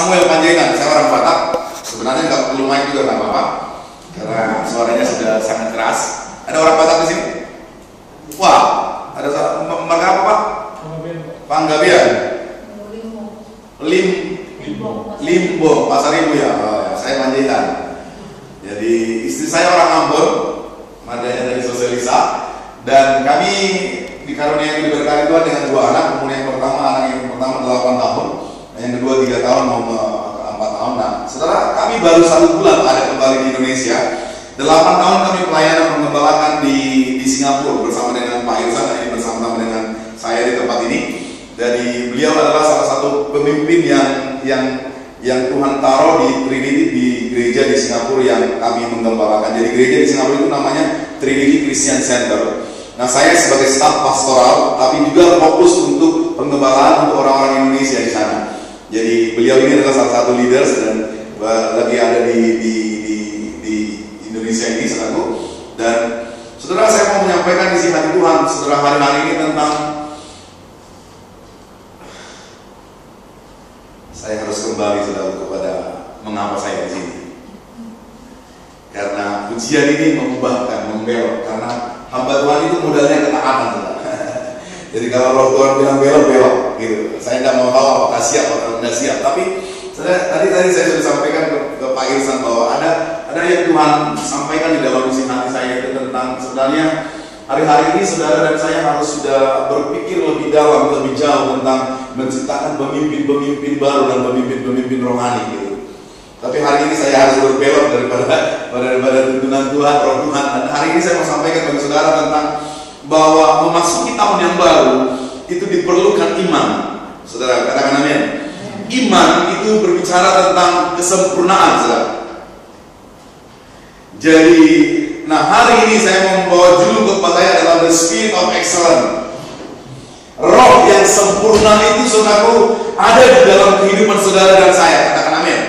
Samuel Panjaitan. Saya orang Batak. Sebenarnya nggak perlu mic juga nggak apa-apa, karena suaranya sudah sangat keras. Ada orang Batak di sini? Wah, ada marga apa Pak? Panggabean. Limbo, Pasar Ibu ya. Oh, ya. Saya Panjaitan. Jadi istri saya orang Ambon, marganya dari Sosialisa, dan kami dikaruniai diberkati Tuhan dengan 2 anak. Kemudian anak yang pertama 8 tahun, yang kedua 3 tahun mau 4 tahun. Nah, saudara, kami baru 1 bulan ada kembali di Indonesia. 8 tahun kami pelayanan mengembalakan di Singapura bersama dengan Pak Irsan, ini bersama dengan saya di tempat ini. Jadi beliau adalah salah satu pemimpin yang Tuhan taruh di Trinity, di gereja di Singapura yang kami menggembalakan. Jadi gereja di Singapura itu namanya Trinity Christian Center. Nah, saya sebagai staf pastoral, tapi juga fokus untuk penggembalaan untuk orang-orang Indonesia di sana. Jadi beliau ini adalah salah satu leaders dan lagi ada di Indonesia ini, saudaraku. Dan saudara, saya mau menyampaikan isi hati Tuhan, saudara, hari-hari ini tentang saya harus kembali, saudara, kepada mengapa saya di sini. Karena pujian ini mengubahkan, membelok. Karena hamba Tuhan itu modalnya ketaatan, saudara. Jadi kalau roh Tuhan bilang belok gitu. Saya tidak mau tahu apakah siap atau tidak siap. Tapi tadi saya sudah sampaikan ke Pak Irsan bahwa ada yang Tuhan sampaikan di dalam isi hati saya itu tentang sebenarnya hari-hari ini saudara dan saya harus sudah berpikir lebih dalam, lebih jauh tentang menciptakan pemimpin-pemimpin baru dan pemimpin-pemimpin rohani gitu. Tapi hari ini saya harus berbelok daripada tuntunan Tuhan, roh Tuhan. Dan hari ini saya mau sampaikan bagi saudara tentang bahwa memasuki tahun yang baru itu diperlukan iman. Saudara, katakan amin. Iman itu berbicara tentang kesempurnaan, saudara. Jadi, nah hari ini saya membawa judul khotbah saya adalah The Spirit of Excellence. Roh yang sempurna itu, saudaraku, ada di dalam kehidupan saudara dan saya. Katakan amin.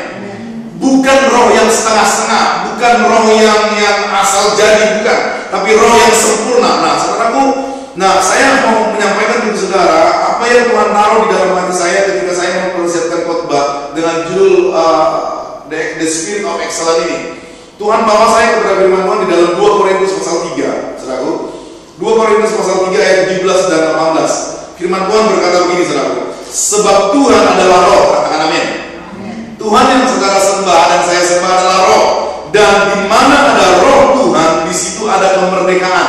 Bukan roh yang setengah-setengah, bukan roh yang asal jadi, bukan, tapi roh yang sempurna. Nah, saudaraku, saya mau menyampaikan kepada saudara apa yang Tuhan taruh di dalam hati saya ketika saya mempersiapkan khotbah dengan judul The Spirit of Excellence ini. Tuhan bawa saya kepada firman Tuhan di dalam 2 Korintus pasal 3, saudaraku. 2 Korintus pasal 3 ayat 17 dan 18. Firman Tuhan berkata begini, saudaraku. Sebab Tuhan adalah roh, katakan amin. Tuhan yang saudara sembah dan saya sembah adalah roh. Dan di mana ada roh Tuhan, di situ ada kemerdekaan.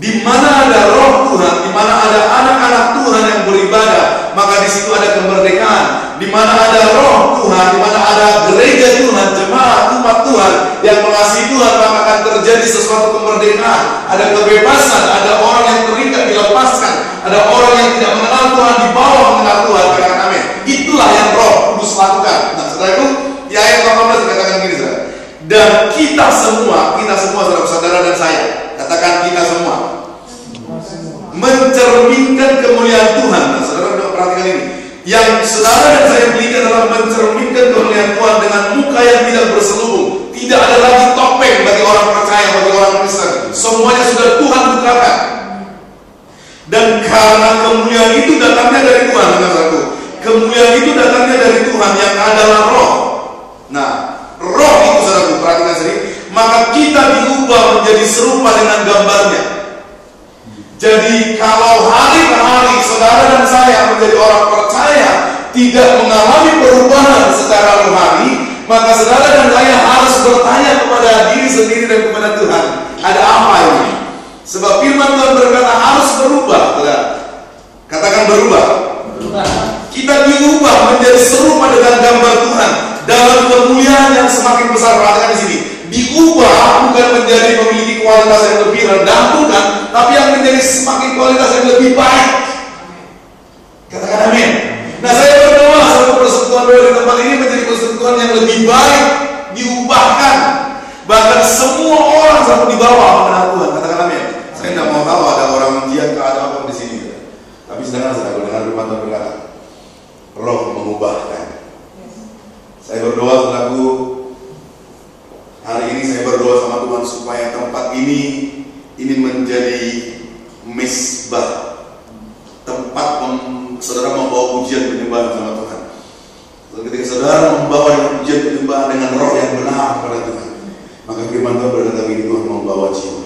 Di mana ada roh Tuhan, di mana ada anak-anak Tuhan yang beribadah, maka di situ ada kemerdekaan. Di mana ada roh Tuhan, di mana ada gereja Tuhan, jemaat umat Tuhan yang mengasihi Tuhan, maka akan terjadi sesuatu kemerdekaan. Ada kebebasan, ada orang yang terikat dilepaskan, ada orang yang tidak mengenal Tuhan dibawa mengenal Tuhan. Katakan amin. Itulah yang Roh Kudus lakukan. Nah, saudaraku, di ayat 18 dikatakan begini, saudara. Dan kita semua saudara dan saya, katakan kita semua, mencerminkan kemuliaan Tuhan. Nah, saudara perhatikan ini. Yang saudara dan saya miliki adalah mencerminkan kemuliaan Tuhan dengan muka yang tidak berselubung. Tidak ada lagi topeng bagi orang percaya, bagi orang Kristen. Semuanya sudah Tuhan bukakan. Dan karena kemuliaan itu datangnya dari Tuhan, saudaraku. Kemuliaan itu datangnya dari Tuhan yang adalah roh. Nah, roh itu, saudaraku, perhatikan sendiri. Maka kita diubah menjadi serupa dengan gambarnya. Jadi kalau hari ke hari saudara dan saya menjadi orang percaya tidak mengalami perubahan secara rohani, maka saudara dan saya harus bertanya kepada diri sendiri dan kepada Tuhan, ada apa ini? Sebab firman Tuhan berkata harus berubah, saudara. Katakan berubah. Kita diubah menjadi serupa dengan gambar Tuhan dalam kemuliaan yang semakin besar. Perhatikan di sini. Diubah bukan menjadi memiliki kualitas yang lebih rendah, bukan, tapi yang menjadi semakin kualitas yang lebih baik. Katakan amin. Nah, saya berdoa satu persekutuan di tempat ini menjadi persekutuan yang lebih baik, diubahkan, bahkan semua orang sampai di bawah mengenal Tuhan. Katakan amin. Saya tidak mau tahu ada orang ujian ke ada apa di sini, tapi sedangkan saya dengar firman Tuhan berkata, Roh mengubahkan. Saya berdoa selaku hari ini saya berdoa sama Tuhan supaya tempat ini menjadi mesbah, tempat saudara membawa pujian penyembahan sama Tuhan. saudara membawa dengan pujian penyembahan dengan roh yang benar kepada Tuhan, maka firman Tuhan berkata begini, Tuhan membawa jiwa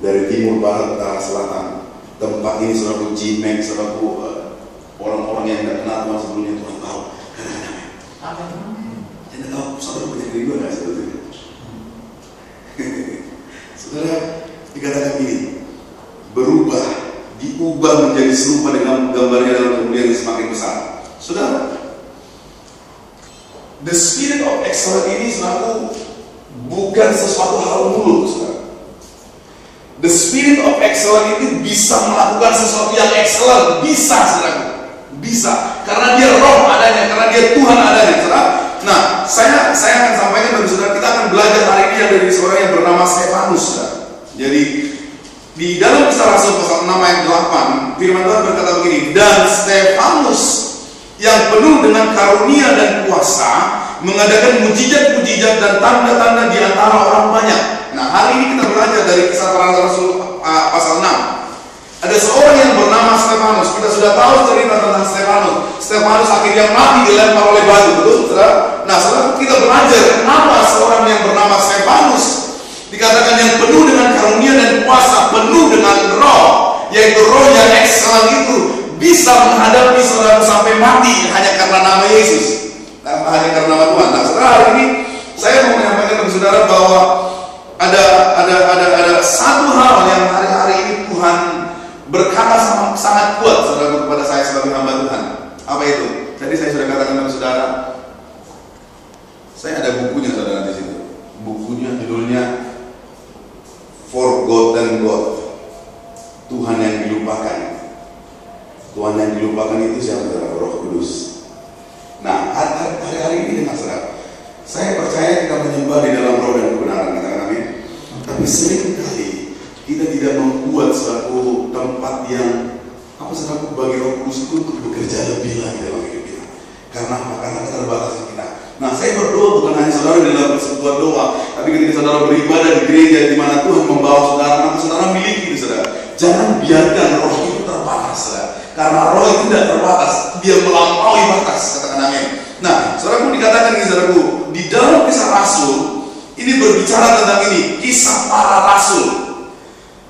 dari timur, barat, utara, selatan. Tempat ini saudaraku jimek, saudaraku orang-orang yang tidak kenal Tuhan sebelumnya Tuhan tahu. Amin. Anda tahu saudara punya kerinduan nggak sebetulnya? Saudara dikatakan ini berubah, diubah menjadi serupa dengan gambarnya dalam kemuliaan yang semakin besar. Saudara, the spirit of excellence ini saudaraku bukan sesuatu hal mulut, saudara. The spirit of excellence itu bisa melakukan sesuatu yang excellent, bisa, saudaraku, bisa, karena dia roh adanya, karena dia Tuhan adanya, saudara. Nah, saya akan sampaikan bagi saudara, kita akan belajar hari ini dari seorang yang bernama Stefanus, saudara. Jadi di dalam Kisah Rasul pasal 6 ayat 8, firman Tuhan berkata begini, dan Stefanus yang penuh dengan karunia dan kuasa mengadakan mujizat-mujizat dan tanda-tanda di antara orang banyak. Nah, hari ini kita belajar dari Kisah Para Rasul pasal 6. Ada seorang yang bernama Stefanus. Kita sudah tahu cerita tentang Stefanus. Stefanus akhirnya mati dilempar oleh batu, betul, saudara? Nah, setelah kita belajar kenapa seorang yang bernama Stefanus dikatakan yang penuh dengan karunia dan kuasa, penuh dengan roh, yaitu roh yang excellent itu bisa menghadapi saudara sampai mati hanya karena nama Yesus, hanya karena nama Tuhan. Nah, setelah hari ini saya mau menyampaikan kepada saudara bahwa ada satu hal yang hari-hari ini Tuhan berkata sangat kuat saudara kepada saya sebagai hamba Tuhan. Apa itu? Tadi saya sudah katakan kepada saudara, saya ada bukunya saudara di situ. Bukunya judulnya Forgotten God, Tuhan yang dilupakan. Tuhan yang dilupakan itu siapa? Saudara? Roh Kudus. Nah, hari-hari ini dengan saudara, saya percaya kita menyembah di dalam roh dan kebenaran, katakan amin. Tapi seringkali kita tidak membuat suatu tempat yang saudara, bagi Roh Kudus itu untuk bekerja lebih lagi dalam hidup kita. Karena apa? Karena keterbatasan kita. Nah, saya berdoa bukan hanya saudara di dalam persekutuan doa, tapi ketika saudara beribadah di gereja di mana Tuhan membawa saudara, maka saudara miliki itu, saudara. Jangan biarkan roh itu terbatas, saudara. Karena roh itu tidak terbatas, dia melampaui batas, katakan amin. Nah, saudaraku dikatakan ini, saudaraku, di dalam Kisah Rasul ini berbicara tentang ini, kisah para rasul.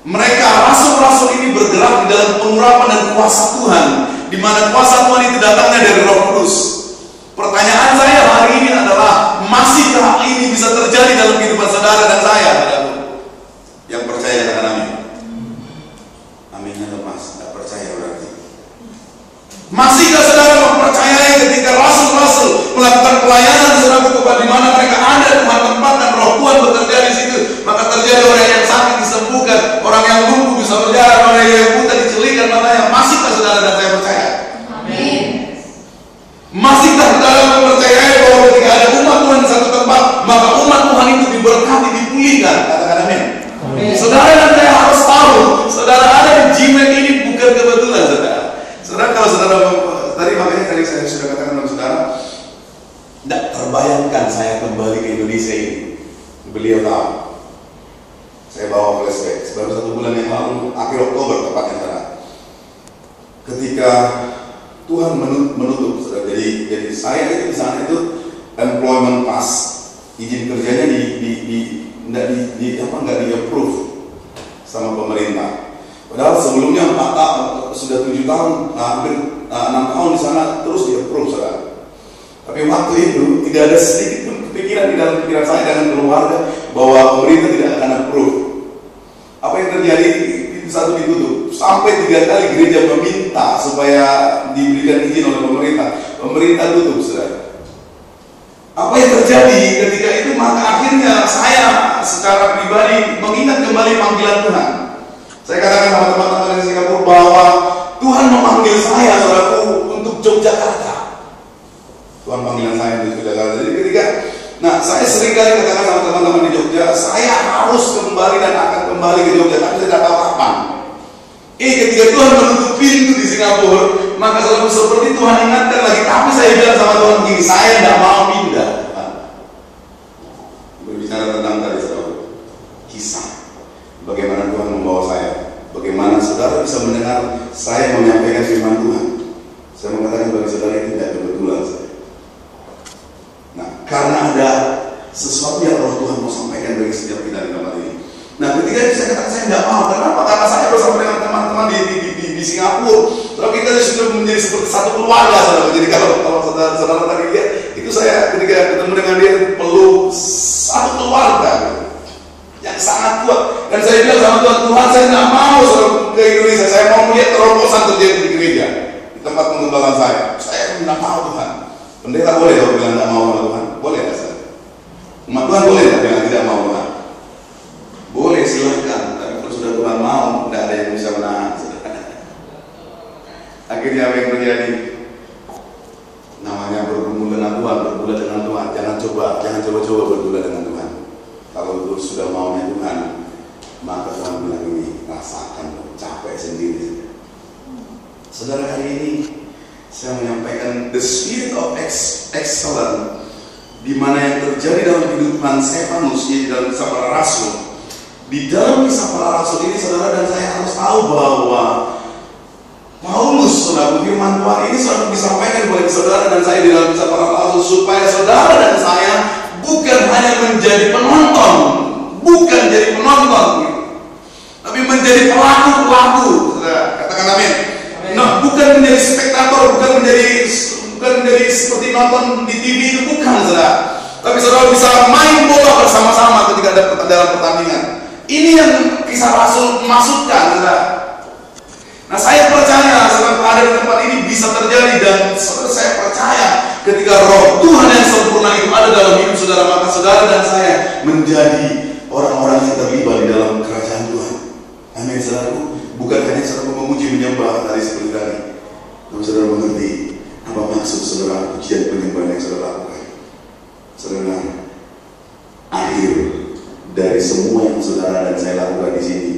Mereka rasul-rasul ini bergerak di dalam pengurapan dan kuasa Tuhan, di mana kuasa Tuhan itu datangnya dari Roh Kudus. Pertanyaan saya hari ini adalah, masihkah ini bisa terjadi dalam kehidupan saudara dan saya? Yang percaya katakan amin. Aminnya lemas, tidak percaya berarti. Masihkah saudara mempercayai ketika rasul-rasul melakukan pelayanan saudara kepada di mana mereka ada Tuhan tempatkan roh Tuhan bekerja di situ, maka terjadi orang yang sakit disembuhkan, orang yang lumpuh bisa berjalan, orang yang buta dicelikan matanya. Masihkah saudara dan saya percaya? Amin. Masihkah saudara mempercayai bahwa ketika ada umat Tuhan di satu tempat, maka umat Tuhan itu diberkati, dipulihkan? Katakan amin. Amin. Saudara dan saya harus tahu, saudara ada di Jimek ini bukan kebetulan, saudara. Saudara, kalau saudara tadi saya sudah katakan kepada saudara, tidak terbayangkan saya kembali ke Indonesia ini. Beliau tahu. Saya bawa flashback. Baru 1 bulan yang lalu, akhir Oktober tepatnya, saudara. Ketika Tuhan menutup, saudara. Jadi saya itu di sana itu employment pass, izin kerjanya nggak di approve sama pemerintah. Padahal sebelumnya sudah 7 tahun, hampir 6 tahun di sana terus di approve, saudara. Tapi waktu itu tidak ada sedikit pun kepikiran di dalam pikiran saya dan keluarga bahwa pemerintah tidak akan approve. Apa yang terjadi? Satu ditutup. Sampai 3 kali gereja meminta supaya diberikan izin oleh pemerintah. Pemerintah tutup, saudara. Apa yang terjadi ketika itu? Maka akhirnya saya secara pribadi mengingat kembali panggilan Tuhan. Saya katakan sama teman-teman di Singapura bahwa Tuhan memanggil saya, saudaraku, untuk Yogyakarta. Tuhan panggilan saya untuk Yogyakarta. Jadi ketika, saya sering kali katakan sama teman-teman di Jogja, saya harus kembali dan akan kembali ke Jogja, tapi saya tidak tahu kapan. Ketika Tuhan menutup pintu di Singapura, maka selalu seperti Tuhan ingatkan lagi. Tapi saya bilang sama Tuhan begini, saya tidak mau pindah. Berbicara tentang tadi, saudara, kisah bagaimana Tuhan membawa saya, bagaimana saudara bisa mendengar saya menyampaikan firman Tuhan. Saya mengatakan bagi saudara itu tidak kebetulan, saudara. seperti satu keluarga, saudara. Jadi kalau saudara tadi lihat, itu saya ketika ketemu dengan dia peluk satu keluarga yang sangat kuat. Dan saya bilang sama Tuhan, saya tidak mau saudara ke Indonesia, saya mau melihat terobosan terjadi di gereja, di tempat penggembalaan saya. Saya tidak mau Tuhan. Pendeta boleh kalau bilang tidak mau sama Tuhan? Boleh nggak saudara? Umat Tuhan boleh nggak bilang tidak mau Tuhan? Boleh, silahkan. Tapi kalau sudah Tuhan mau, tidak ada yang bisa menahan. Akhirnya apa yang terjadi? Namanya bergumul dengan Tuhan, bergula dengan Tuhan. Jangan coba-coba bergula dengan Tuhan. Kalau itu sudah maunya Tuhan, maka Tuhan bilang ini, rasakan capek sendiri. Saudara, hari ini saya menyampaikan the spirit of excellence, di mana yang terjadi dalam kehidupan Stefanus di dalam kisah para rasul. Di dalam kisah para rasul ini, saudara dan saya harus tahu bahwa Paulus, saudara, firman Tuhan ini selalu disampaikan kepada saudara dan saya di dalam kisah para rasul, supaya saudara dan saya bukan hanya menjadi penonton, tapi menjadi pelaku. Saudara, katakan amin. Nah, bukan menjadi spektator, bukan menjadi seperti nonton di TV, itu bukan, saudara. Tapi saudara bisa main bola bersama-sama ketika ada dalam pertandingan. Ini yang kisah rasul maksudkan, saudara. Nah, saya percaya saudara ada di tempat ini bisa terjadi, dan saudara, saya percaya ketika roh Tuhan yang sempurna itu ada dalam hidup saudara, maka saudara dan saya menjadi orang-orang yang terlibat di dalam kerajaan Tuhan. Amin, saudaraku. Bukan hanya saudara memuji menyembah tadi seperti tadi, tapi saudara mengerti apa maksud saudara pujian penyembahan yang saudara lakukan. Saudara, akhir dari semua yang saudara dan saya lakukan di sini,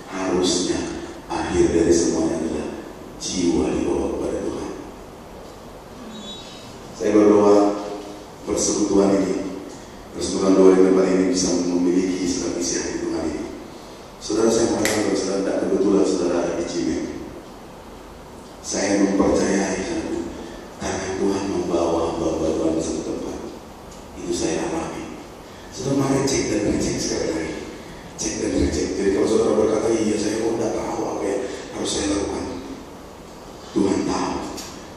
harusnya akhir dari semuanya adalah jiwa dibawa kepada Tuhan. Saya berdoa persekutuan doa di tempat ini bisa memiliki segala isi hati Tuhan ini. Saudara, saya mengatakan kalau saudara tidak kebetulan saudara ada di Cimeng, saya mempercayai karena Tuhan membawa Tuhan ke satu tempat. Itu saya alami. Saudara, mari cek dan ngecek sekali lagi. Cek dan ngecek. Jadi kalau saudara berkata, iya saya tidak tahu apa yang harus saya lakukan, Tuhan tahu.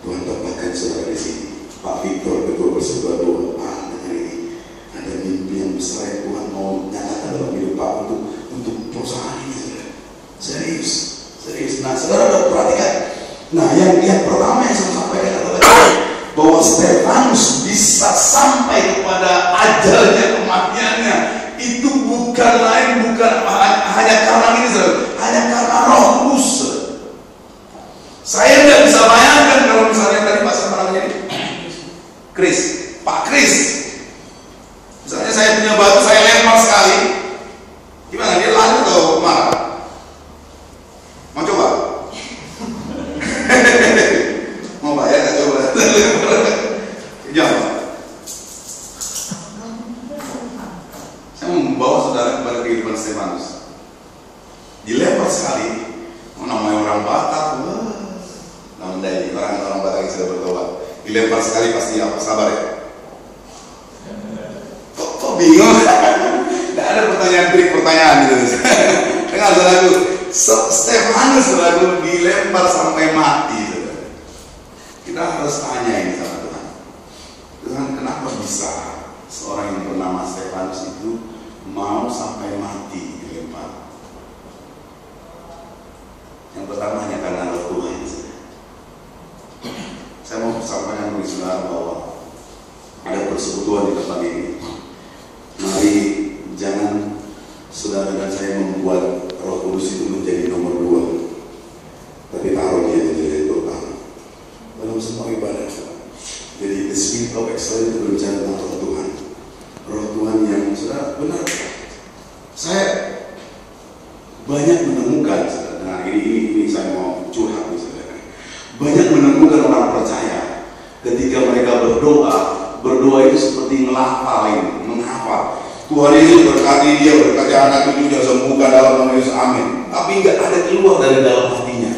Tuhan tempatkan saudara di sini. Pak Victor ketua bersebuah doa dengan ini. Ada mimpi yang besar yang Tuhan mau nyatakan dalam hidup Pak untuk perusahaan ini, saudara. Serius. Nah, saudara perhatikan. Nah, yang pertama yang saya sampaikan adalah bahwa Stefanus bisa sampai kepada ajalnya, kematiannya. Itu bukan hanya karena ini, saudara. Hanya karena Roh Kudus. Saya tidak bisa bayangkan kalau misalnya tadi Pak siapa namanya ini? Pak Chris. Misalnya saya punya batu, saya lempar sekali. Gimana? Dia lari atau marah? Mau coba? Mau bayar nggak coba? Jangan. Saya membawa saudara kepada kehidupan Stefanus. Dilempar sekali. Namanya orang Batak, namanya orang Batak yang sudah bertobat. Dilempar sekali pasti apa? Sabar ya. Kok bingung? Tidak ada pertanyaan gitu. Dengar saudaraku, Stefanus saudaraku dilempar sampai mati, saudara. Kita harus tanya ini sama Tuhan. Tuhan, kenapa bisa seorang yang bernama Stefanus itu mau sampai mati dilempar? Yang pertama hanya karena Roh Tuhan. Saya mau sampaikan kepada saudara bahwa ada persekutuan di tempat ini. Mari jangan saudara dan saya membuat Roh Kudus itu menjadi nomor 2, tapi taruh dia menjadi utama dalam semua ibadah. Jadi the spirit of excellence itu berbicara tentang Roh Tuhan. Roh Tuhan yang saudara benar. Saya banyak menemukan, saudara. Nah ini saya mau curhat nih, saudara. Banyak menemukan orang percaya ketika mereka berdoa itu seperti menghafal. Tuhan Yesus berkati dia, berkati anak cucunya, sembuhkan dalam nama Yesus, amin. Tapi nggak ada keluar dari dalam hatinya.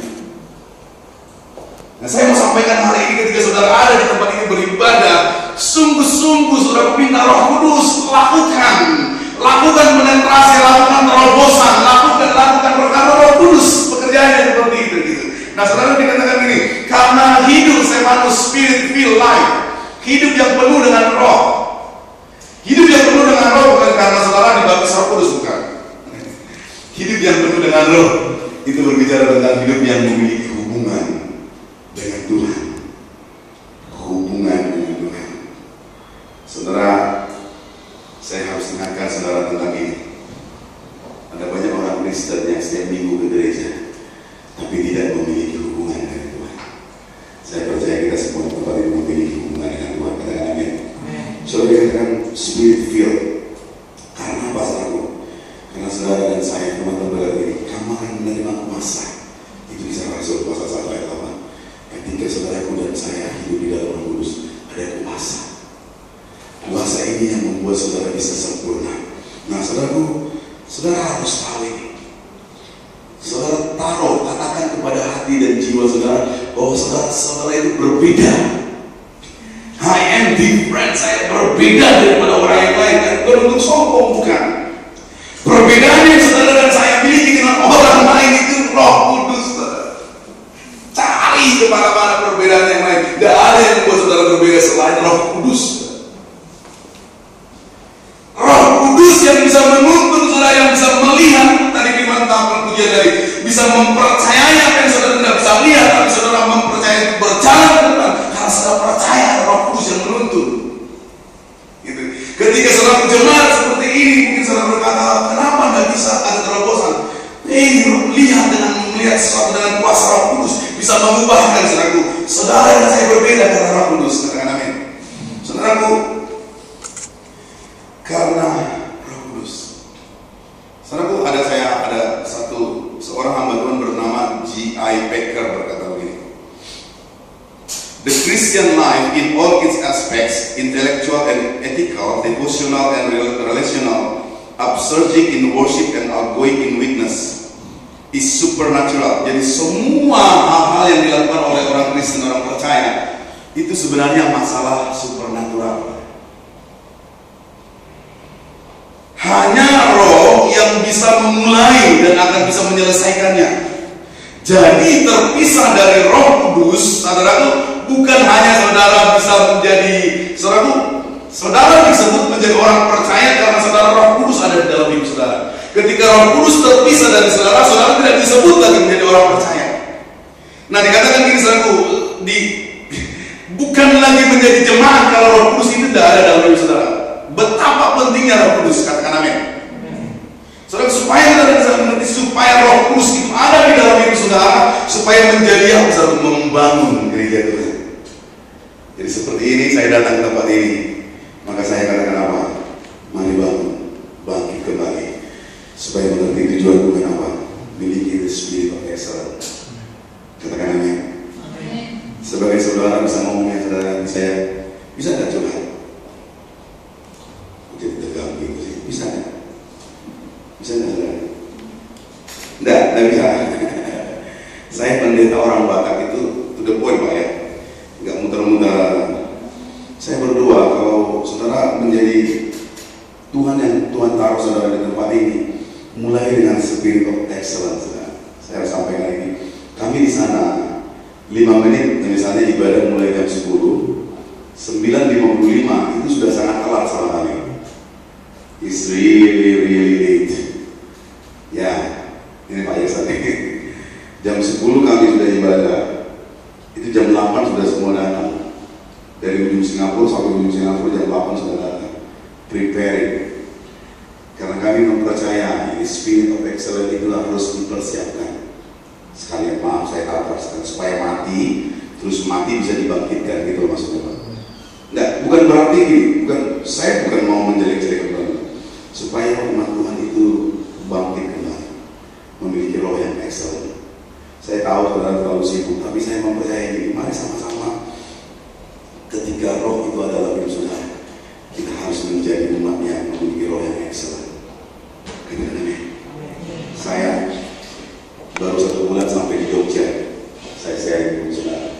Nah, saya mau sampaikan hari ini ketika saudara ada di tempat ini beribadah, sungguh-sungguh saudara minta Roh Kudus, lakukan penetrasi, lakukan terobosan, lakukan perkara Roh Kudus, pekerjaannya seperti itu gitu. Nah, saudara dikatakan gini, karena hidup Hidup yang penuh dengan roh. Hidup yang penuh dengan roh bukan karena saudara dibaptis Roh Kudus, bukan. Hidup yang penuh dengan roh itu berbicara tentang hidup yang memiliki hubungan dengan Tuhan. Hubungan dengan Tuhan. Saudara, saya harus ingatkan saudara tentang ini. Ada banyak orang Kristen yang setiap minggu ke gereja, tapi tidak memiliki hubungan dengan Tuhan. Saya percaya kita semua tempat ini memiliki hubungan dengan Tuhan. Katakan amin. Saudara katakan spirit filled. Karena apa saudaraku? Karena saudara dan saya teman-teman berkata ini, kamu akan menerima kuasa. Itu bisa Rasul pasal 1 ayat 8. Ketika saudaraku dan saya hidup di dalam Roh Kudus, ada kuasa. Kuasa ini yang membuat saudara bisa sempurna. Nah saudaraku, saudara harus tahu ini. Saudara taruh, katakan kepada hati dan jiwa saudara bahwa saudara itu berbeda. I am different, saya berbeda daripada orang yang lain. Dan bukan untuk sombong, bukan. Perbedaan yang saudara dan saya miliki dengan orang lain itu Roh Kudus. Cari kemana-mana perbedaan yang lain. Tidak ada yang membuat saudara berbeda selain Roh Kudus. Roh Kudus yang bisa menuntun saudara, yang bisa melihat. Tadi firman tampil pujian dari bisa mempercayai apa yang saudara tidak bisa lihat, tapi saudara mempercayai berjalan ke depan karena saudara percaya Roh Kudus yang menuntun. Gitu. Ketika saudara jemaat seperti ini, mungkin saudara berkata, kenapa nggak bisa ada terobosan? Lihat dengan melihat sesuatu dengan kuasa Roh Kudus bisa mengubahkan saudaraku. Saudara dan saya berbeda karena Roh Kudus. Katakan amin. Saudaraku, karena Roh Kudus. Saudaraku, ada seorang hamba Tuhan bernama G.I. Packer berkata begini. The Christian life in all its aspects, intellectual and ethical, devotional and relational, upsurging in worship and outgoing in witness, is supernatural. Jadi semua hal-hal yang dilakukan oleh orang Kristen, orang percaya, itu sebenarnya masalah supernatural. Hanya Roh yang bisa memulai dan akan bisa menyelesaikannya. Jadi terpisah dari Roh Kudus, saudara, bukan hanya saudara bisa menjadi saudara disebut menjadi orang percaya karena saudara Roh Kudus ada di dalam hidup saudara. Ketika Roh Kudus terpisah dari saudara, saudara tidak disebut lagi menjadi orang percaya. Nah, dikatakan gini saudaraku, bukan lagi menjadi jemaat kalau Roh Kudus itu tidak ada dalam hidup saudara. Betapa pentingnya Roh Kudus, katakan amin. Saudara, supaya saudara bisa mengerti, supaya Roh Kudus itu ada di dalam hidup saudara, supaya menjadi yang bisa membangun gereja Tuhan. Jadi seperti ini saya datang ke tempat ini, maka saya katakan apa? Mari bangun, bangkit kembali, supaya mengerti tujuan Tuhan apa? Miliki the spirit of excellence. Katakan amin. Sebagai saudara bisa ngomongnya saudara saya, bisa nggak coba? Jadi tegang gitu sih, bisa nggak? Bisa nggak saudara? Nggak bisa. Saya pendeta orang Batak itu to the point Pak ya, nggak muter-muter. Saya berdoa kalau saudara menjadi Tuhan yang Tuhan taruh saudara di tempat ini, mulai dengan spirit of excellence. Saya harus sampaikan ini. Kami di sana 5 menit, misalnya ibadah mulai jam 10, 9:55 itu sudah sangat telat sama kami. It's really late. Ya, ini Pak Yasan. Jam 10 kami sudah ibadah. Itu jam 8 sudah semua datang. Dari ujung Singapura sampai ujung Singapura jam 8 sudah datang. Preparing. Karena kami mempercayai ini spirit of excellence itu harus dipersiapkan. Sekalian maaf saya katakan supaya mati, terus mati bisa dibangkitkan gitu maksudnya Pak. Enggak, bukan berarti saya bukan mau menjelek-jelekan Tuhan. Supaya umat Tuhan itu bangkit kembali, memiliki roh yang excellent. Saya tahu saudara terlalu sibuk, tapi saya mempercayai ini. Mari sama-sama, ketika roh itu adalah hidup saudara, kita harus menjadi umat yang memiliki roh yang excellent. Saya baru 1 bulan sampai di Jogja. Saya sharing dengan saudara.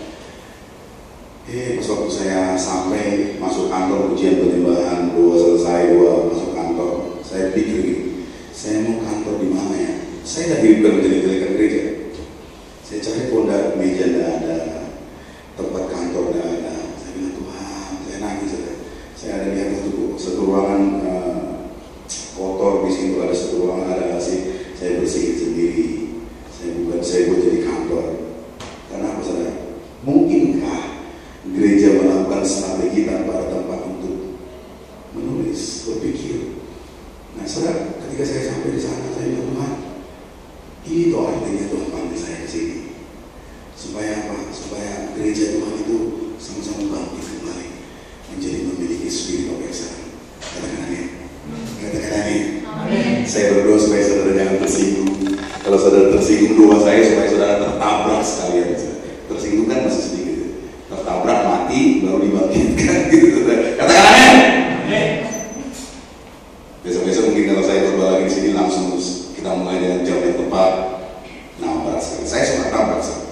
Pas waktu saya sampai masuk kantor ujian penimbangan, selesai masuk kantor, saya pikir gini, saya mau kantor di mana ya? Saya lagi bukan menjadi-jadikan gereja. Saya cari pondok, meja tidak ada, tempat kantor tidak ada. Saya bilang Tuhan, saya Gereja melakukan strategi tanpa ada tempat untuk menulis, berpikir. Nah, saudara, ketika saya sampai di sana, saya bilang, Tuhan, ini tuh artinya Tuhan panggil saya ke sini. Supaya apa? Supaya gereja Tuhan itu sama-sama bangkit kembali menjadi memiliki spirit of excellence. Katakan amin. Katakan amin. Saya berdoa supaya saudara jangan tersinggung. Kalau saudara tersinggung, doa saya supaya saudara tertabrak sekalian. Tersinggung kan masih sedikit. Tertabrak mati baru dibangkitkan gitu. Katakan amin. Besok-besok mungkin kalau saya khotbah lagi di sini langsung kita mulai dengan jam yang tepat. Nah, berat sekali. Saya suka tabrak sekali.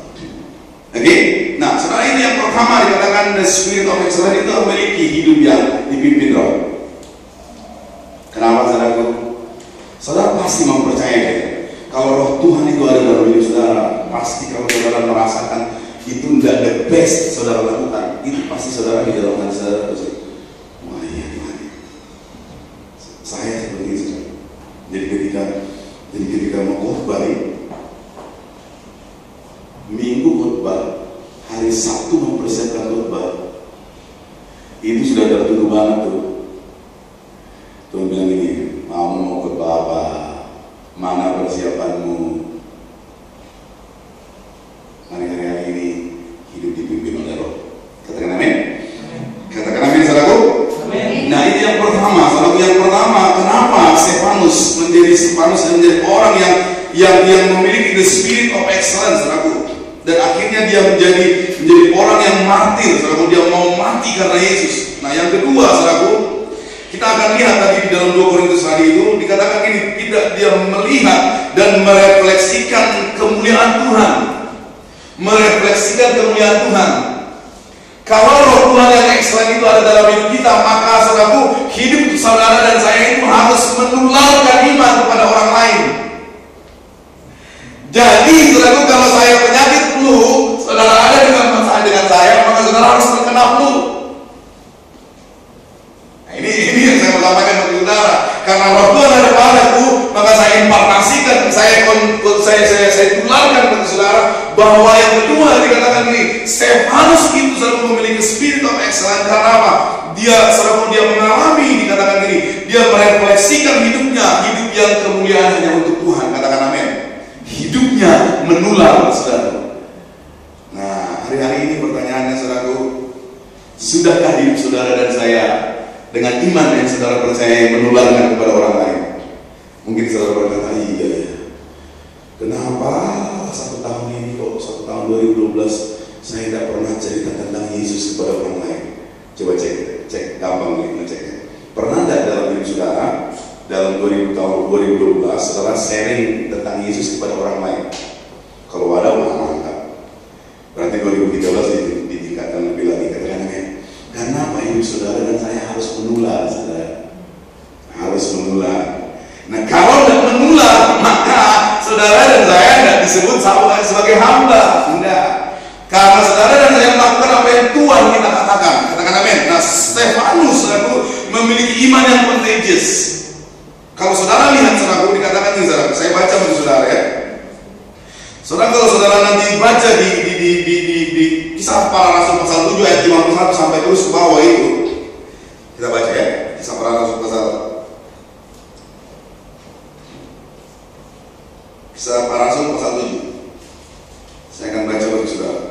Oke, nah saudara, ini yang pertama dikatakan the spirit of excellence itu memiliki hidup yang dipimpin roh. Kenapa saudaraku? Saudara pasti mempercayai kalau roh Tuhan itu ada dalam hidup saudara. Pasti kalau saudara merasakan itu tidak the best saudara lakukan, itu pasti saudara di dalam hati saudara terus. Wah iya Tuhan, saya seperti itu. Jadi ketika mau khotbah, Minggu khotbah, hari Sabtu mempersiapkan khotbah, itu sudah tertuduh banget tuh. Tuhan bilang gini, mau khotbah apa? Mana persiapanmu? Hari-hari ini hidup dipimpin oleh Roh. Katakan amin. Katakan amin, saudaraku. Nah, ini yang pertama. Saudaraku, yang pertama, kenapa Stefanus menjadi orang yang memiliki the spirit of excellence, saudaraku. Dan akhirnya dia menjadi orang yang martir, saudaraku. Dia mau mati karena Yesus. Nah, yang kedua, saudaraku, kita akan lihat tadi di dalam 2 Korintus tadi itu dikatakan ini, tidak dia melihat dan merefleksikan kemuliaan Tuhan. Merefleksikan kemuliaan Tuhan. Kalau roh Tuhan yang excellent itu ada dalam hidup kita, maka saudaraku, hidup saudara dan saya itu harus menularkan iman kepada orang lain. Jadi, saudaraku, kalau saya penyakit flu, saudara ada dengan saya, maka saudara harus terkena flu. Nah, ini yang saya mau sampaikan bagi saudara. Karena roh Tuhan ada padaku, maka saya impartasikan, saya tularkan bagi saudara bahwa yang kedua dikatakan ini, Stefanus itu selalu memiliki spirit of excellence. Karena apa? Dia mengalami, dikatakan ini, dia merefleksikan hidupnya, hidup yang kemuliaan hanya untuk Tuhan. Katakan amin. Hidupnya menular, saudara. Nah, hari-hari ini pertanyaannya, saudaraku, sudahkah hidup saudara dan saya dengan iman yang saudara percaya menularkan kepada orang lain? Mungkin saudara berkata, iya ya, kenapa 1 tahun ini kok 1 tahun 2012 saya tidak pernah cerita tentang Yesus kepada orang lain? Coba cek gampang nih ngeceknya. Pernah tidak dalam hidup saudara dalam 2012 saudara sharing tentang Yesus kepada orang lain? Kalau ada, mantap. Berarti 2013 ditingkatkan lebih lagi. Katakan amin. Karena apa? Hidup saudara dan saya harus menular, saudara. Harus menular. Nah, kalau tidak menular, maka saudara dan saya tidak disebut sebagai hamba. Tidak. Karena saudara dan saya melakukan apa yang Tuhan kita katakan. Katakan amin. Nah, Stefanus memiliki iman yang contagious. Kalau saudara lihat, saudara, dikatakan ini, saudara, saya baca bagi saudara ya. Saudara, kalau saudara nanti baca di Kisah Para Rasul pasal 7 ayat 51 sampai terus ke bawah itu, kita baca ya, Kisah Para Rasul pasal Kisah Para Rasul pasal 7. Saya akan baca bagi saudara.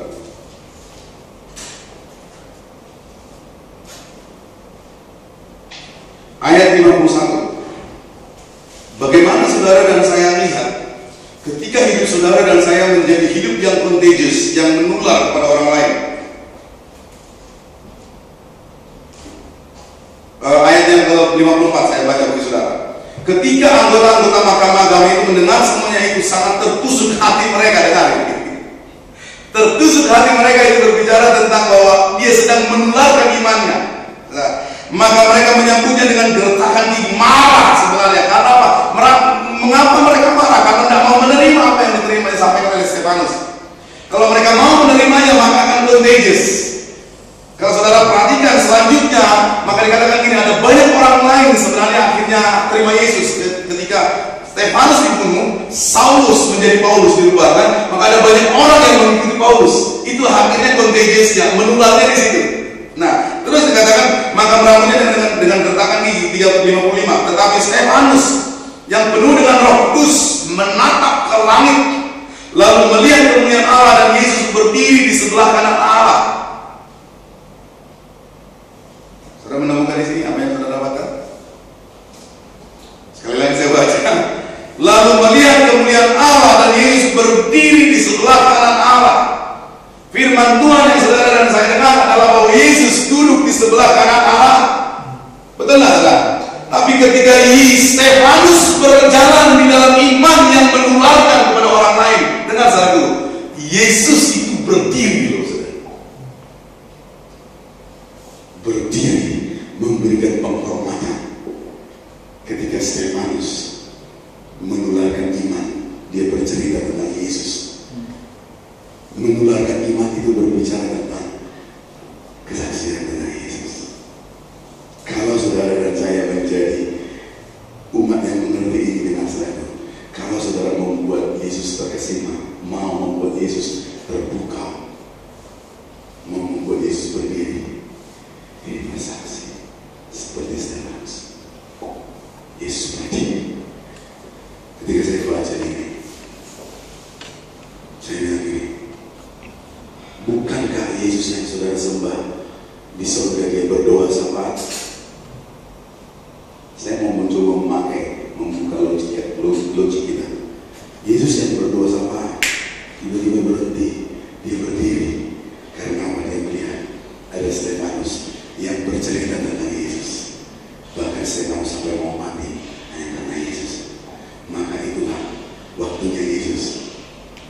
Ayat 51. Bagaimana saudara dan saya lihat ketika hidup saudara dan saya menjadi hidup yang contagious, yang menular kepada orang lain. Ayat yang ke-54 saya baca bagi saudara. Ketika anggota-anggota mahkamah agama itu mendengar semuanya itu, sangat tertusuk hati mereka. Tertusuk hati mereka itu berbicara tentang bahwa dia sedang menularkan imannya. Maka mereka menyambutnya dengan gertakan gigi, marah sebenarnya. Karena apa? Mengapa mereka marah? Karena tidak mau menerima apa yang disampaikan oleh Stefanus. Kalau mereka mau menerimanya, maka akan contagious. Kalau saudara perhatikan selanjutnya, maka dikatakan gini, ada banyak orang lain sebenarnya akhirnya terima Yesus. Ketika Stefanus dibunuh, Saulus menjadi Paulus di luar kan, maka ada banyak orang yang mengikuti Paulus. itu akhirnya contagious-nya, menularnya di situ. Nah, terus dikatakan maka merambutnya dengan gertakan gigi 55. Tetapi Stefanus yang penuh dengan Roh Kudus menatap ke langit, lalu melihat kemuliaan Allah dan Yesus berdiri di sebelah kanan Allah. Saudara menemukan di sini apa yang saudara dapatkan? Sekali lagi saya baca. Lalu melihat kemuliaan Allah dan Yesus berdiri di sebelah kanan Allah. Firman Tuhan yang saudara dan saya dengar adalah bahwa Yesus duduk di sebelah kanan Allah. Betul nggak, saudara? Tapi ketika Stefanus berjalan di dalam iman yang menularkan kepada orang lain, dengar satu, Yesus itu berdiri loh, saudara. Berdiri memberikan penghormatan. Ketika Stefanus menularkan iman, dia bercerita tentang Yesus. Menularkan iman itu berbicara tentang kesaksian tentang Yesus. Kalau saudara dan saya menjadi umat yang mengerti ini dengan selalu, kalau saudara membuat Yesus terkesima, mau membuat Yesus terbuka, mau membuat Yesus berdiri, ini bersaksi seperti Stefanus. Yesus berdiri. Ketika saya baca ini, saya bilang gini, bukankah Yesus yang saudara sembah di surga dia berdoa sahabat? Saya mau mencoba membuka logik kita. Yesus yang berdoa sahabat, tiba-tiba berhenti, dia berdiri. Karena apa? Dia melihat ada Stefanus yang bercerita tentang Yesus. Bahkan Stefanus sampai mau mati hanya karena Yesus. Maka itulah waktunya Yesus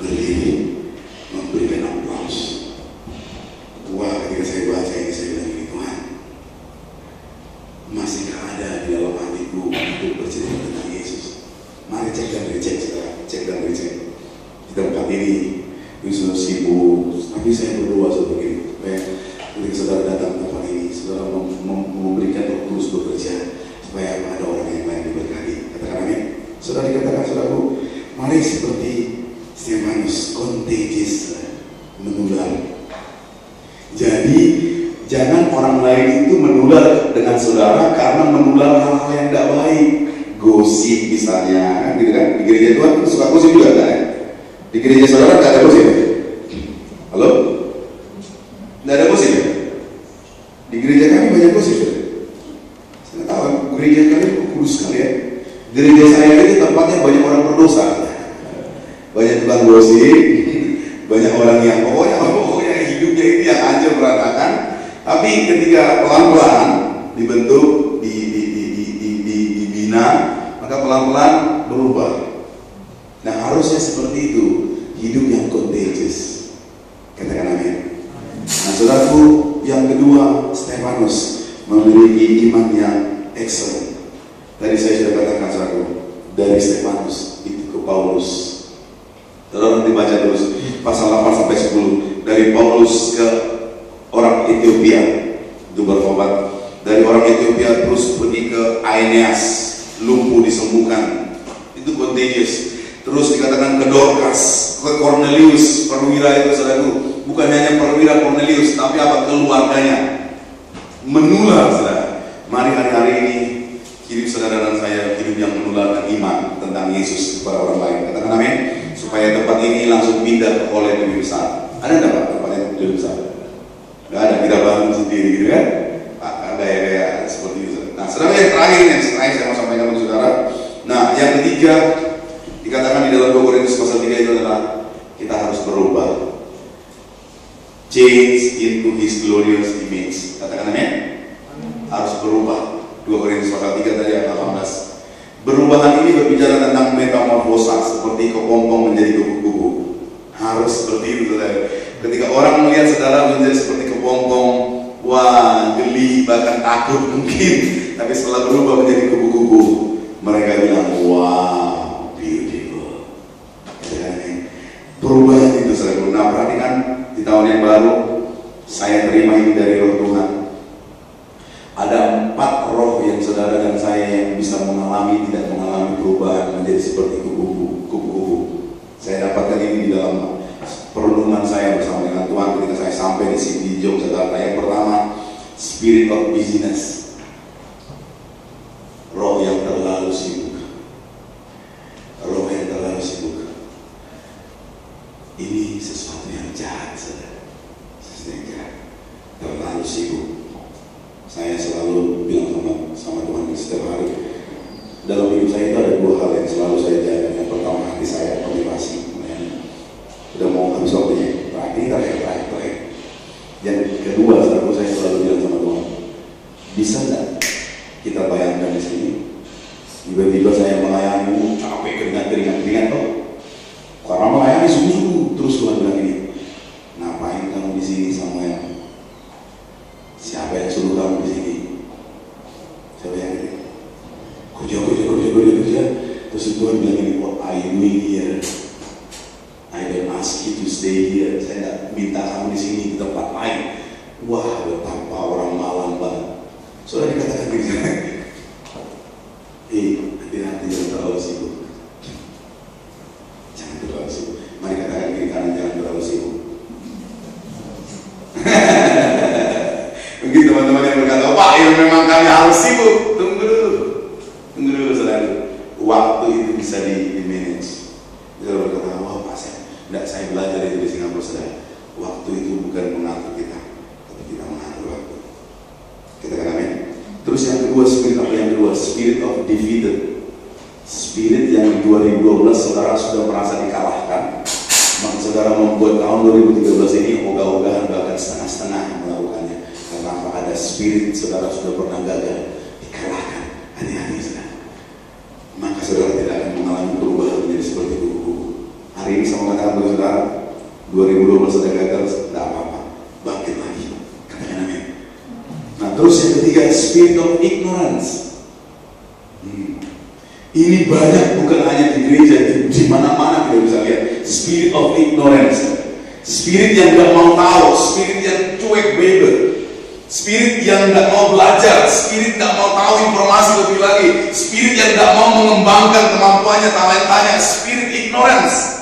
berdiri memberikan aplaus. Wah, ketika saya baca ini saya bilang ini, Tuhan, masihkah ada di dalam hatiku untuk bercerita tentang Yesus? Mari cek dan recheck, cek dan recheck. Di tempat ini Yesus sibuk, tapi saya berdoa seperti ini supaya ketika saudara datang ke tempat ini, saudara memberikan Roh Kudus bekerja supaya ada orang yang lain diberkati. Katakan amin. Saudara dikatakan saudaraku, mari seperti Stefanus, contagious, menular. Jadi jangan orang lain itu menular dengan saudara karena menular hal-hal yang tidak baik. Gosip misalnya, gitu kan? Di gereja Tuhan suka gosip juga kan? Di gereja saudara tidak ada gosip. Halo? Tidak ada gosip ya? Di gereja kami banyak gosip ya? Saya tahu gereja kami kudus sekali ya. Gereja saya ini tempatnya banyak orang berdosa, banyak tukang gosip, banyak orang yang pokoknya hidupnya ini yang hancur berantakan. Tapi ketika pelan-pelan dibentuk, dibina, maka pelan-pelan berubah. Nah, harusnya seperti itu, hidup yang contagious. Katakan amin. Nah, saudaraku, yang kedua, Stefanus memiliki iman yang excellent. Tadi saya sudah katakan saudaraku, dari Stefanus itu ke Paulus. Saudara nanti baca terus pasal 8 sampai 10. Dari Paulus ke orang Ethiopia itu bertobat. Dari orang Ethiopia terus pergi ke Aeneas, lumpuh disembuhkan. Itu contagious. Terus dikatakan ke Dorcas, ke Cornelius, perwira itu saudaraku. Bukan hanya perwira Cornelius, tapi apa, keluarganya. Menular saudara. Mari hari-hari ini hidup saudara dan saya hidup yang menularkan iman tentang Yesus kepada orang lain. Katakan amin. Supaya tempat ini langsung pindah ke Kolej lebih besar. Ada nggak Pak tempat yang lebih besar? Nggak ada, kita bangun sendiri gitu kan? Gaya-gaya seperti itu. Nah, saudara, yang terakhir saya mau sampaikan kepada saudara. Nah, yang ketiga dikatakan di dalam 2 Korintus pasal 3 itu adalah kita harus berubah. Change into His glorious image. Katakan amin. Harus berubah. 2 Korintus pasal 3 tadi ayat 18. Perubahan ini berbicara tentang metamorfosa, seperti kepompong menjadi kubu-kubu. Harus seperti itu, saudara. Ketika orang melihat saudara menjadi seperti kepompong, wah, geli, bahkan takut mungkin. Tapi setelah berubah menjadi kubu-kubu, mereka bilang, wow, beautiful. Perubahan itu, saudara. Nah, perhatikan di tahun yang baru, saya terima ini dari Roh Tuhan. Ada 4 roh yang saudara dan saya yang bisa tidak mengalami perubahan menjadi seperti kubu-kubu. Saya dapatkan ini di dalam perenungan saya bersama dengan Tuhan. spirit of busyness, roh yang terlalu sibuk, roh yang terlalu sibuk. Ini sesuatu yang jahat, saudara. Sesuatu yang jahat, terlalu sibuk. Saya selalu bilang sama Tuhan setiap hari, dalam hidup saya itu ada dua hal yang selalu saya jaga. Yang pertama, hati saya motivasi. Udah mau habis waktunya, terakhir. Yang kedua, saya selalu bilang sama Tuhan, bisa nggak kita bayangkan di sini, tiba-tiba saya melayani, capek keringat toh. Karena melayani sungguh-sungguh, terus Tuhan bilang ini, ngapain kamu di sini Samuel? Siapa yang suruh kamu di sini? Siapa yang ini? Kerja. Terus Tuhan bilang ini, what are you doing here? I don't ask you to stay here. Saya tidak minta kamu di sini, di tempat lain. Wah, betapa orang malam banget. Saudara dikatakan gitu. Hati-hati jangan terlalu sibuk. Jangan terlalu sibuk. Mari katakan kiri kanan, jangan terlalu sibuk. Mungkin teman-teman yang berkata, Pak, ya memang kami harus sibuk. Tunggu dulu, saudara. Waktu itu bisa di-manage. Saudara berkata, wah Pak, saya belajar itu di Singapura, saudara. Waktu itu bukan mengatur kita, tapi kita mengatur waktu. Kita katakan amin. Terus yang kedua, spirit of defeated. Spirit yang di 2012 saudara sudah merasa dikalahkan, maka saudara membuat tahun 2013 ini ogah-ogahan, bahkan setengah-setengah melakukannya. Karena apa? Ada spirit saudara sudah pernah gagal, dikalahkan. Hati-hati saudara. Maka saudara tidak akan mengalami perubahan menjadi seperti kubu-kubu. Hari ini sama katakan bagi saudara, 2012 sudah gagal, tidak apa-apa, bangkit lagi. Katakan amin. Nah terus yang ketiga, spirit of ignorance. Ini banyak, bukan hanya di gereja, di mana-mana kita bisa lihat. Spirit of ignorance, spirit yang gak mau tahu, spirit yang cuek bebe, spirit yang gak mau belajar, spirit gak mau tahu informasi lebih lagi, spirit yang gak mau mengembangkan kemampuannya, talentanya, spirit ignorance.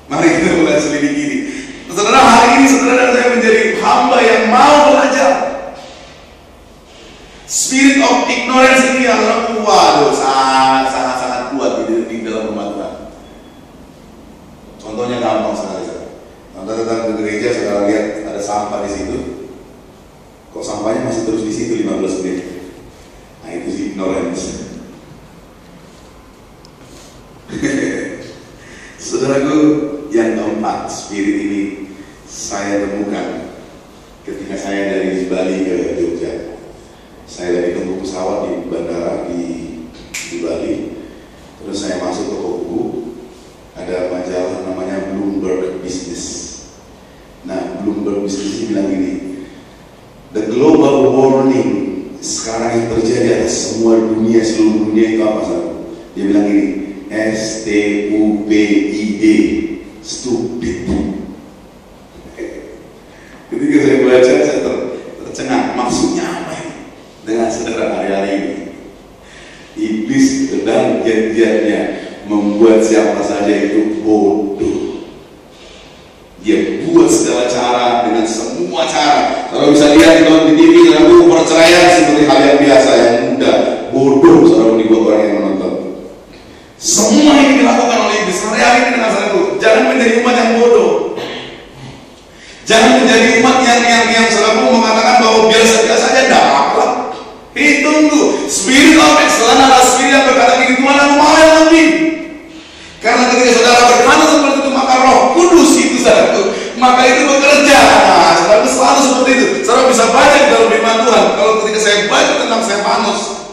Mari kita mulai selidiki ini. Saudara, hari ini saudara dan saya menjadi hamba yang mau belajar. Spirit of ignorance ini adalah sangat kuat di dalam rumah Tuhan. Contohnya gampang sekali. Saudara datang ke gereja, saudara lihat ada sampah di situ. Kok sampahnya masih terus di situ 15 menit? Nah itu sih ignorance. Saudaraku, yang keempat, spirit ini saya temukan ketika saya dari Bali ke Jogja. Saya lagi tunggu pesawat di bandara di Bali. Terus saya masuk ke buku, ada majalah namanya Bloomberg Business. Nah, Bloomberg Business ini bilang ini, the global warming sekarang yang terjadi atas semua dunia, seluruh dunia itu apa sahabat? Dia bilang ini, STUPID, stupid. Ketika saya baca, saya tercengang. Maksudnya apa ini? Dengan saudara hari-hari ini, iblis dan giat-giatnya membuat siapa saja itu bodoh. Dia buat segala cara, dengan semua cara. Kalau bisa lihat di TV, lagu perceraian seperti hal yang biasa, yang mudah, bodoh selalu dibuat orang yang menonton. Semua ini dilakukan oleh iblis. Hari-hari ini dengan saudaraku, jangan menjadi umat yang bodoh. Jangan menjadi umat yang saudaraku mengatakan bahwa biasa-biasa saja, tidak apa-apa. Tunggu, spirit of excellence adalah spirit yang berkata ini, Tuhan aku mau yang lebih. Karena ketika saudara berkata seperti itu, maka Roh Kudus itu saudaraku, maka itu bekerja. Nah, saudaraku selalu seperti itu. Saudara bisa baca di dalam firman Tuhan. Kalau ketika saya baca tentang Stefanus,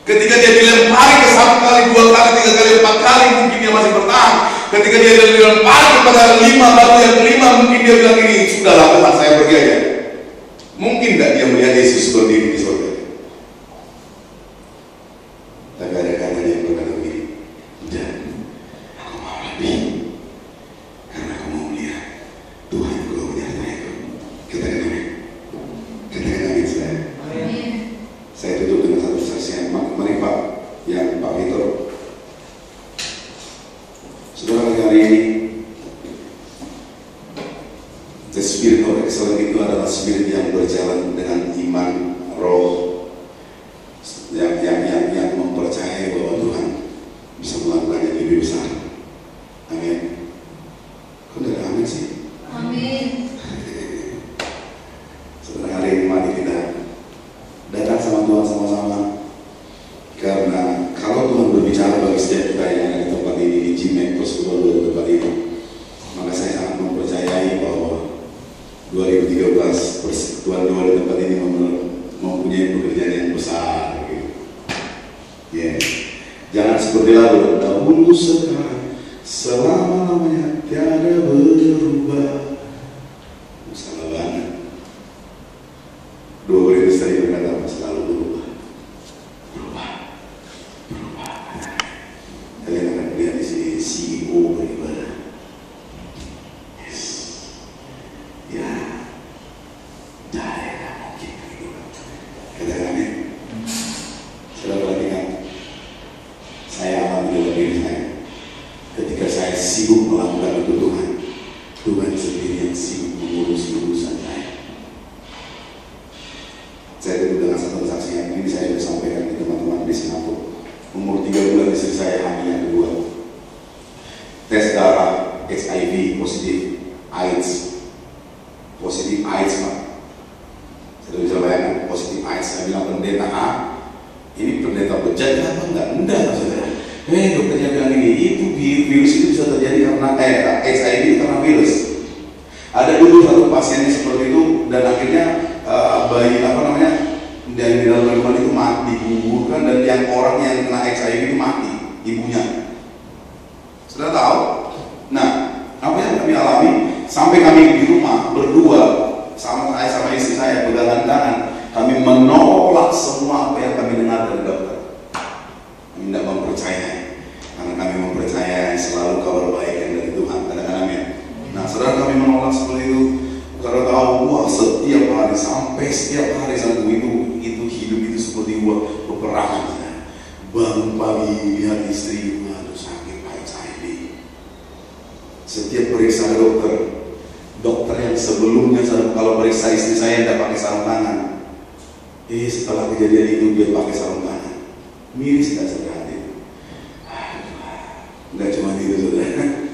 ketika dia dilempari ke 1 kali, 2 kali, 3 kali, 4 kali, mungkin dia masih bertahan. Ketika dia dilempari kepada 5 batu yang kelima, mungkin dia bilang ini, sudahlah Tuhan, saya pergi aja. Mungkin tidak dia melihat Yesus berdiri di surga? Tapi ada kata dia berkata begini, dan aku mau lebih, karena aku mau melihat Tuhan juga menyertai aku. Katakan amin. Katakan amin saya. Saya tutup dengan satu saksian. Mari Pak, yang Pak Victor. Saudara, hari ini the spirit of excellent itu adalah spirit yang berjalan dengan iman, roh, yang mempercayai bahwa Tuhan bisa melakukan yang lebih besar. Amin. Kok tidak amin sih? Amin. Sebenarnya hari ini mari kita datang sama Tuhan sama-sama, karena kalau Tuhan berbicara bagi setiap kita yang ada di tempat ini, di Jimek Persekutuan di tempat ini, maka saya sangat mempercayai bahwa 2013 Persekutuan Doa di tempat ini mempunyai pekerjaan yang besar. Yeah. Jangan seperti lagu dahulu sekarang selama-lamanya tiada berubah. Salah banget. 2 Korintus tadi berkata selalu berubah. Kalian akan lihat di sini CEO beribadah. Yes. Ya. Tidak mungkin begitu. Katakan ya. Sudah perhatikan. Saya alami dalam diri saya. Ketika saya sibuk melakukan itu Tuhan sendiri yang sibuk mengurus urusan saya. Saya dulu dengan satu saksi yang ini saya sudah sampaikan ke teman-teman di Singapura. Umur 3 bulan istri saya hamil yang kedua. Tes darah HIV positif AIDS. Positif AIDS, Pak. Saya bisa bayangkan positif AIDS. Saya bilang pendeta ini pendeta bejat apa enggak? Enggak, saudara. Dokternya bilang ini, itu virus itu bisa terjadi karena HIV itu karena virus. Ada dulu satu pasien seperti itu dan akhirnya bayi yang di dalam kandungan itu mati, digugurkan, dan yang orang yang kena HIV itu mati, ibunya. Sudah tahu? Nah, apa yang kami alami sampai kami di rumah berdua sama saya sama istri saya pegangan tangan, kami menolak semua apa yang kami dengar dari dokter. Kami tidak mempercayai, karena kami mempercayai selalu kabar baik yang dari Tuhan. Kadang-kadang ya. Nah, saudara, kami menolak seperti itu. Karena tahu, wah, setiap hari sampai setiap hari satu itu hidup itu seperti peperangan. Bangun pagi lihat istri, aduh sakit HIV. Setiap periksa dokter yang sebelumnya kalau periksa istri saya tidak pakai sarung tangan. Setelah kejadian itu dia pakai sarung tangan. Miris tidak sekali. Nggak cuma itu, saudara.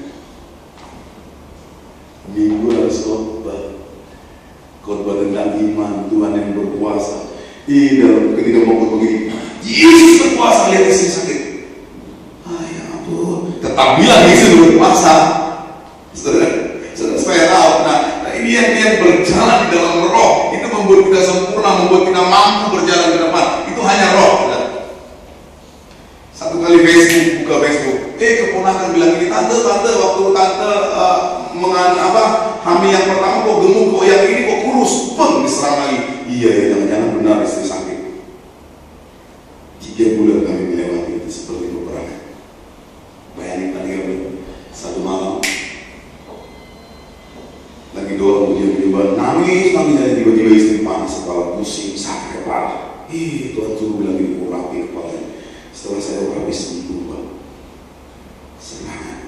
Minggu harus khotbah tentang iman, Tuhan yang berkuasa. Dalam ketika mau begini, Yesus berkuasa, lihat istri sakit. Ya ampun, tetap bilang Yesus berkuasa. Saudara, supaya tahu. Nah, ini yang berjalan di dalam roh, itu membuat kita sempurna, membuat kita mampu berjalan ke depan. Itu hanya roh. Satu kali buka Facebook, keponakan bilang ini, tante waktu tante hamil yang pertama kok gemuk, kok yang ini kok kurus, diserang lagi. Iya, jangan-jangan benar istri sakit. 3 bulan kami melewati itu seperti peperangan. Bayangin tadi satu malam lagi doa, tiba-tiba nangis, dan tiba-tiba istri panas, kepala pusing, sakit kepala. Tuhan suruh bilang ini urapi kepalanya. Setelah saya urapi sembuh, Pak. Serangan.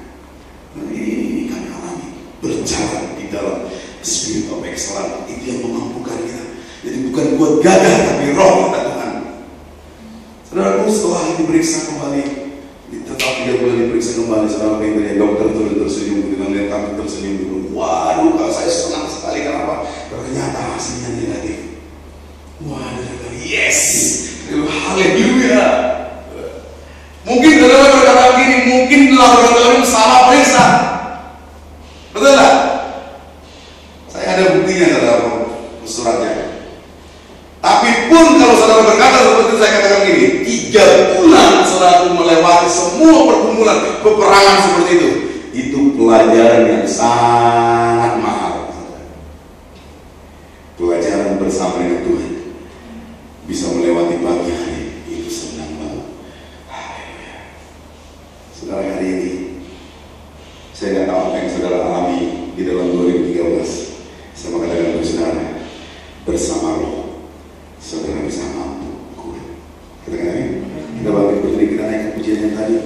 Nah, ini kami alami berjalan di dalam spirit of excellence. Itu yang memampukan kita. Jadi bukan buat gagah, tapi roh kita Tuhan. Saudara, setelah diperiksa kembali, tetap 3 bulan diperiksa kembali, saudara pintarnya dokter tersenyum, dengan lihat kami tersenyum. Waduh, kalau saya senang sekali. Kenapa? Ternyata hasilnya negatif. Waduh, yes, haleluya. Mungkin saudara berkata begini, mungkin laboratorium salah periksa. Betul tak? Saya ada buktinya, saudara, suratnya. Tapi pun kalau saudara berkata seperti saya katakan gini, 3 bulan saudara melewati semua pergumulan, peperangan seperti itu pelajaran yang sangat mahal. Pelajaran bersama dengan Tuhan, bisa melewati pagi hari, itu senang banget. Saudara, hari ini saya tidak tahu apa yang saudara alami di dalam 2013. Saya mau katakan kepada saudara, bersama roh saudara bisa mampu kuat. Katakan amin. Kita bangkit berdiri, kita naik ke pujian yang tadi.